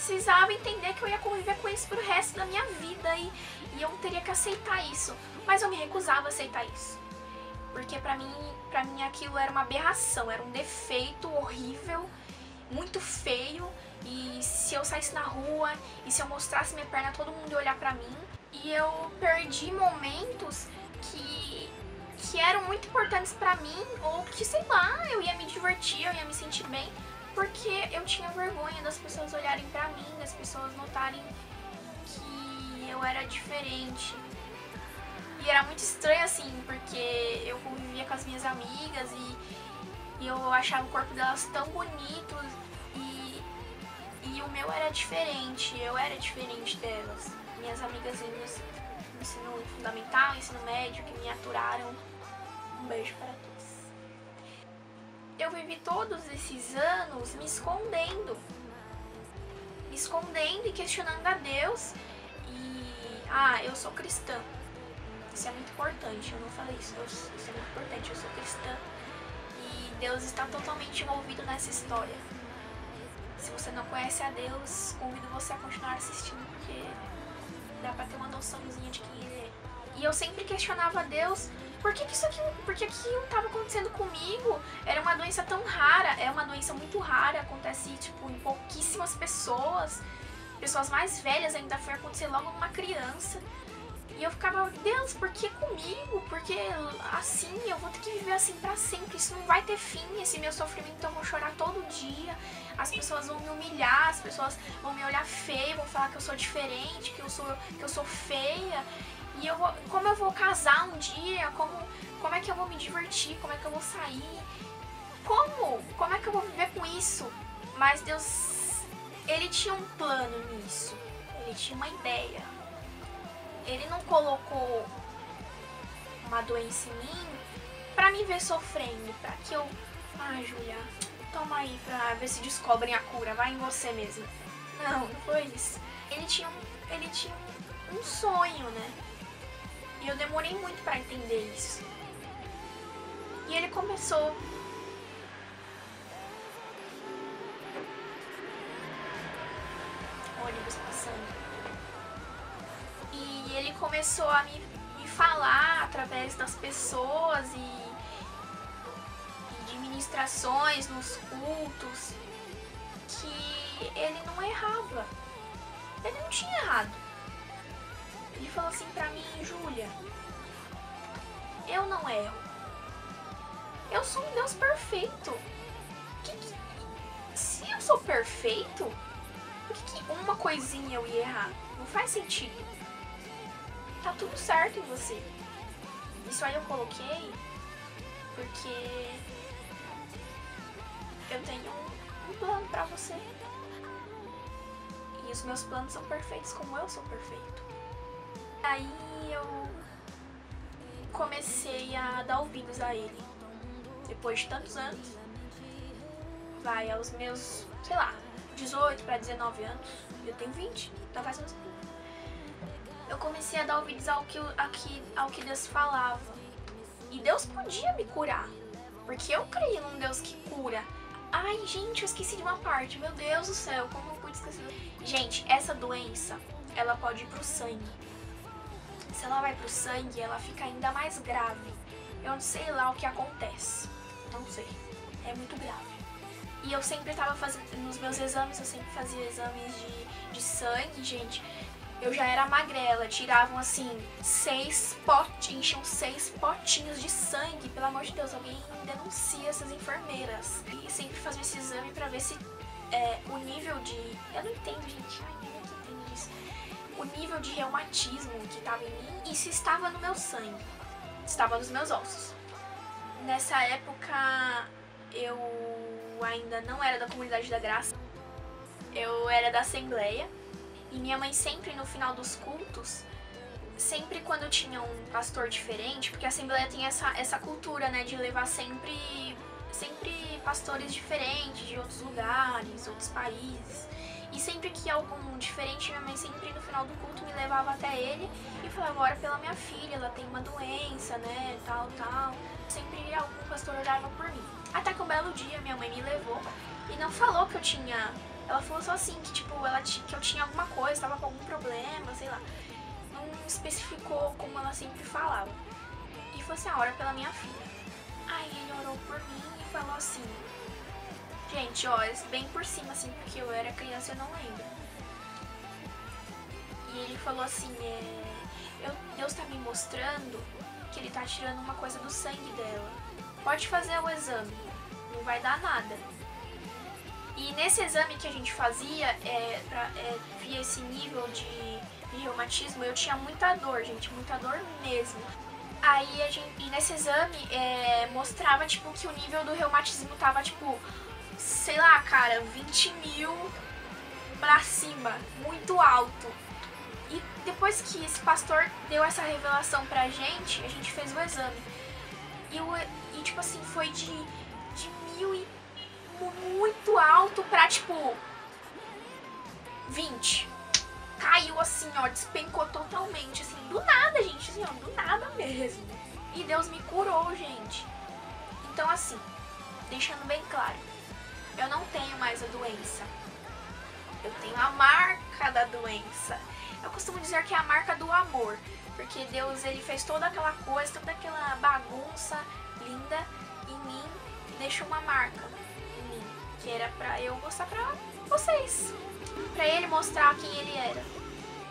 precisava entender que eu ia conviver com isso pro resto da minha vida e eu teria que aceitar isso. Mas eu me recusava a aceitar isso. Porque pra mim aquilo era uma aberração, era um defeito horrível, muito feio. E se eu saísse na rua e se eu mostrasse minha perna, todo mundo ia olhar pra mim. E eu perdi momentos que eram muito importantes pra mim, ou que, sei lá, eu ia me divertir, eu ia me sentir bem, porque eu tinha vergonha das pessoas olharem pra mim, das pessoas notarem que eu era diferente. E era muito estranho, assim, porque eu convivia com as minhas amigas e eu achava o corpo delas tão bonito e o meu era diferente, eu era diferente delas. Minhas amigas no ensino fundamental, ensino médio, que me aturaram. Um beijo para todos. Eu vivi todos esses anos me escondendo e questionando a Deus. Eu sou cristã. Isso é muito importante, eu não falei isso, isso é muito importante, eu sou cristã. E Deus está totalmente envolvido nessa história. Se você não conhece a Deus, convido você a continuar assistindo, porque dá pra ter uma noçãozinha de quem Ele é. E eu sempre questionava a Deus, por que aquilo estava acontecendo comigo? Era uma doença tão rara, é uma doença muito rara, acontece tipo em pouquíssimas pessoas. Pessoas mais velhas ainda foi acontecer logo numa criança. E eu ficava, Deus, por que comigo? Porque assim, eu vou ter que viver assim pra sempre, isso não vai ter fim, esse meu sofrimento eu vou chorar todo dia, as pessoas vão me humilhar, as pessoas vão me olhar feio, vão falar que eu sou diferente, que eu sou feia, e como eu vou casar um dia, como é que eu vou me divertir, como é que eu vou sair, como é que eu vou viver com isso? Mas Deus, Ele tinha um plano nisso, Ele tinha uma ideia. Ele não colocou uma doença em mim pra me ver sofrendo, pra que eu... Júlia, toma aí pra ver se descobrem a cura, vai em você mesmo. Não foi isso. Ele tinha um sonho, né? E eu demorei muito pra entender isso. E ele começou... Ônibus passando. E ele começou a me falar através das pessoas e de ministrações nos cultos que ele não errava. Ele não tinha errado. Ele falou assim pra mim, Júlia, eu não erro. Eu sou um Deus perfeito. Se eu sou perfeito, por que uma coisinha eu ia errar? Não faz sentido. Tá tudo certo em você. Isso aí eu coloquei porque eu tenho um plano pra você. E os meus planos são perfeitos como eu sou perfeito. Aí eu comecei a dar ouvidos a ele. Depois de tantos anos, vai aos meus, 18 pra 19 anos. Eu tenho 20, então faz uns... Eu comecei a dar ouvidos ao que Deus falava. E Deus podia me curar, porque eu creio num Deus que cura. Ai, gente, eu esqueci de uma parte. Meu Deus do céu, como eu pude esquecer? Gente, essa doença, ela pode ir pro sangue. Se ela vai pro sangue, ela fica ainda mais grave. Eu não sei lá o que acontece. Não sei. É muito grave. E eu sempre tava fazendo, nos meus exames, eu sempre fazia exames de sangue, gente. Eu já era magrela, tiravam assim 6 potinhos, enchiam 6 potinhos de sangue. Pelo amor de Deus, alguém denuncia essas enfermeiras. E sempre fazia esse exame pra ver se o nível de... Eu não entendo, gente. Ai, ninguém entende disso. O nível de reumatismo que tava em mim e se estava no meu sangue. Estava nos meus ossos. Nessa época, eu ainda não era da Comunidade da Graça. Eu era da Assembleia. E minha mãe sempre, no final dos cultos, sempre quando tinha um pastor diferente, porque a Assembleia tem essa cultura, né, de levar sempre pastores diferentes, de outros lugares, outros países. E sempre que algum diferente, minha mãe sempre no final do culto me levava até ele e falava, ora pela minha filha, ela tem uma doença, né, tal. Sempre algum pastor orava por mim. Até que um belo dia minha mãe me levou e não falou que eu tinha Ela falou só assim, que tipo, que eu tinha alguma coisa, tava com algum problema, sei lá. Não especificou como ela sempre falava. E falou assim, ora pela minha filha. Aí ele orou por mim e falou assim, gente, ó, bem por cima, assim, porque eu era criança e eu não lembro. E ele falou assim, Deus tá me mostrando que ele tá tirando uma coisa do sangue dela. Pode fazer o exame, não vai dar nada. E nesse exame que a gente fazia, via esse nível de reumatismo, eu tinha muita dor, gente, muita dor mesmo. Aí e nesse exame mostrava tipo que o nível do reumatismo tava tipo, sei lá, cara, 20.000 pra cima, muito alto. E depois que esse pastor deu essa revelação pra gente, a gente fez o exame. E tipo assim, foi de 1.000 e muito alto pra tipo 20. Caiu assim, ó, despencou totalmente, assim, do nada, gente, assim, ó, do nada mesmo. E Deus me curou, gente. Então, assim, deixando bem claro, eu não tenho mais a doença. Eu tenho a marca da doença. Eu costumo dizer que é a marca do amor, porque Deus, ele fez toda aquela coisa, toda aquela bagunça linda em mim e deixou uma marca em mim, que era pra eu mostrar pra vocês, pra ele mostrar quem ele era.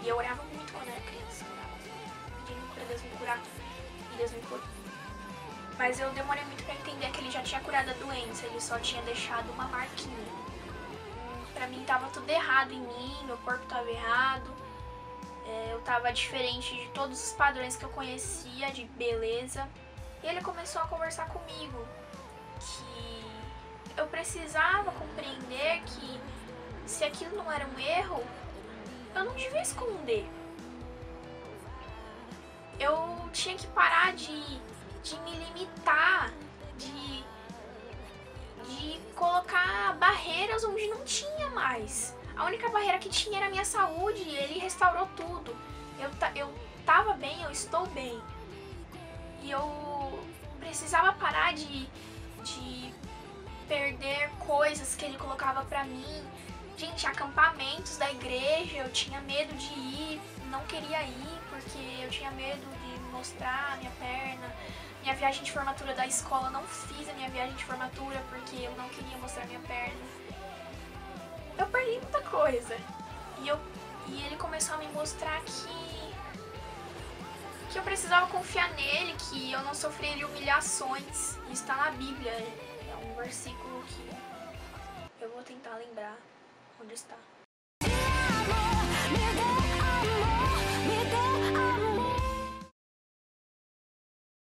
E eu orava muito quando era criança, pedindo pra Deus me curar, e Deus me curou. Mas eu demorei muito pra entender que ele já tinha curado a doença, ele só tinha deixado uma marquinha. Pra mim tava tudo errado em mim, meu corpo tava errado, eu tava diferente de todos os padrões que eu conhecia de beleza. E ele começou a conversar comigo que eu precisava compreender que se aquilo não era um erro, eu não devia esconder. Eu tinha que parar de me limitar, de colocar barreiras onde não tinha mais. A única barreira que tinha era a minha saúde e ele restaurou tudo. Eu tava bem, eu estou bem. E eu precisava parar de perder coisas que ele colocava pra mim. Gente, acampamentos da igreja, eu tinha medo de ir, não queria ir porque eu tinha medo de mostrar a minha perna. Minha viagem de formatura da escola, não fiz a minha viagem de formatura porque eu não queria mostrar minha perna. Eu perdi muita coisa. E ele começou a me mostrar que eu precisava confiar nele, que eu não sofreria humilhações. Isso está na Bíblia. É um versículo que eu vou tentar lembrar onde está.